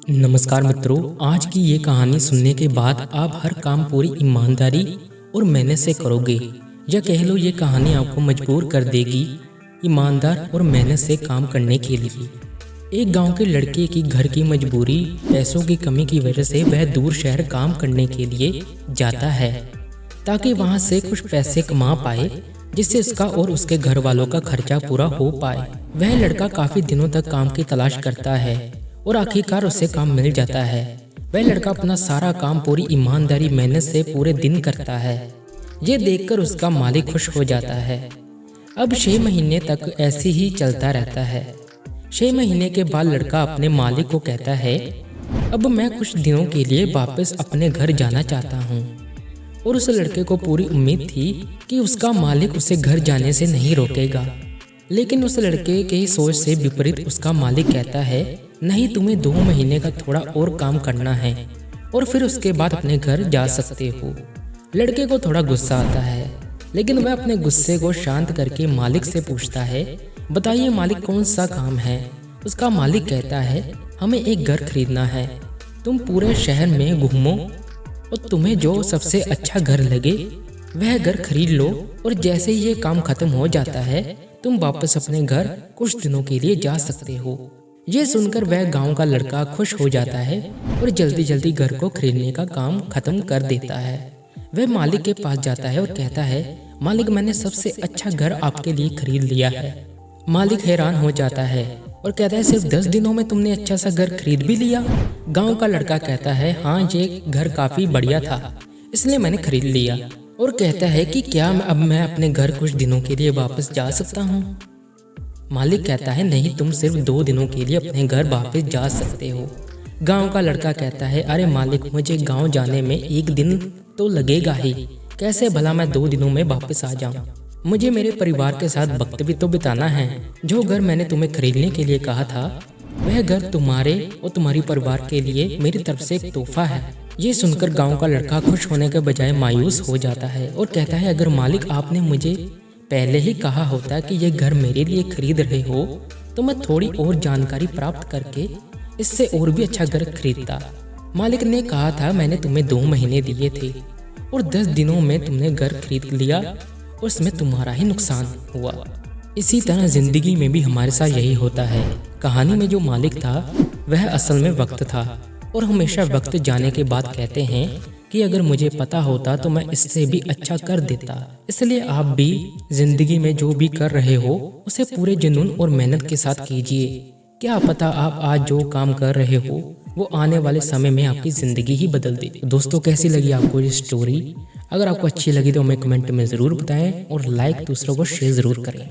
नमस्कार मित्रों, आज की ये कहानी सुनने के बाद आप हर काम पूरी ईमानदारी और मेहनत से करोगे, या कह लो ये कहानी आपको मजबूर कर देगी ईमानदार और मेहनत से काम करने के लिए। एक गांव के लड़के की घर की मजबूरी, पैसों की कमी की वजह से वह दूर शहर काम करने के लिए जाता है ताकि वहां से कुछ पैसे कमा पाए, जिससे उसका और उसके घर वालों का खर्चा पूरा हो पाए। वह लड़का काफी दिनों तक काम की तलाश करता है और आखिरकार उसे काम मिल जाता है। वह लड़का अपना सारा काम पूरी ईमानदारी मेहनत से पूरे दिन करता है। ये देखकर उसका मालिक खुश हो जाता है। अब 6 महीने तक ऐसे ही चलता रहता है। 6 महीने के बाद लड़का अपने मालिक को कहता है, अब मैं कुछ दिनों के लिए वापस अपने घर जाना चाहता हूँ। और उस लड़के को पूरी उम्मीद थी कि उसका मालिक उसे घर जाने से नहीं रोकेगा, लेकिन उस लड़के की सोच से विपरीत उसका मालिक कहता है, नहीं, तुम्हें 2 महीने का थोड़ा और काम करना है और फिर उसके बाद अपने घर जा सकते हो। लड़के को थोड़ा गुस्सा आता है, लेकिन वह अपने गुस्से को शांत करके मालिक से पूछता है, बताइए मालिक, कौन सा काम है। उसका मालिक कहता है, हमें एक घर खरीदना है। तुम पूरे शहर में घूमो और तुम्हें जो सबसे अच्छा घर लगे वह घर खरीद लो, और जैसे ही ये काम खत्म हो जाता है तुम वापस अपने घर कुछ दिनों के लिए जा सकते हो। ये सुनकर वह गांव का लड़का खुश हो जाता है और जल्दी जल्दी घर को खरीदने का काम खत्म कर देता है। वह मालिक के पास जाता है और कहता है, मालिक, मैंने सबसे अच्छा घर आपके लिए खरीद लिया है। मालिक हैरान हो जाता है और कहता है, सिर्फ 10 दिनों में तुमने अच्छा सा घर खरीद भी लिया। गांव का लड़का कहता है, हाँ, ये घर काफी बढ़िया था, इसलिए मैंने खरीद लिया। और कहता है कि क्या अब मैं अपने घर कुछ दिनों के लिए वापस जा सकता हूँ। मालिक कहता है, नहीं, तुम सिर्फ 2 दिनों के लिए अपने घर वापस जा सकते हो। गांव का लड़का कहता है, अरे मालिक, मुझे गांव जाने में 1 दिन तो लगेगा ही, कैसे भला मैं 2 दिनों में वापस आ जाऊं। मुझे मेरे परिवार के साथ वक्त भी तो बिताना है। जो घर मैंने तुम्हें खरीदने के लिए कहा था वह घर तुम्हारे और तुम्हारी परिवार के लिए मेरी तरफ से एक तोहफा है। ये सुनकर गांव का लड़का खुश होने के बजाय मायूस हो जाता है और कहता है, अगर मालिक आपने मुझे पहले ही कहा होता कि ये घर मेरे लिए खरीद रहे हो तो मैं थोड़ी और जानकारी प्राप्त करके इससे और भी अच्छा घर खरीदता। मालिक ने कहा था, मैंने तुम्हें 2 महीने दिए थे और 10 दिनों में तुमने घर खरीद लिया और इसमें तुम्हारा ही नुकसान हुआ। इसी तरह जिंदगी में भी हमारे साथ यही होता है। कहानी में जो मालिक था वह असल में वक्त था, और हमेशा वक्त जाने के बाद कहते हैं कि अगर मुझे पता होता तो मैं इससे भी अच्छा कर देता। इसलिए आप भी जिंदगी में जो भी कर रहे हो उसे पूरे जुनून और मेहनत के साथ कीजिए। क्या पता आप आज जो काम कर रहे हो वो आने वाले समय में आपकी जिंदगी ही बदल दे। दोस्तों, कैसी लगी आपको ये स्टोरी? अगर आपको अच्छी लगी तो हमें कमेंट में ज़रूर बताएं और लाइक दूसरों को शेयर ज़रूर करें।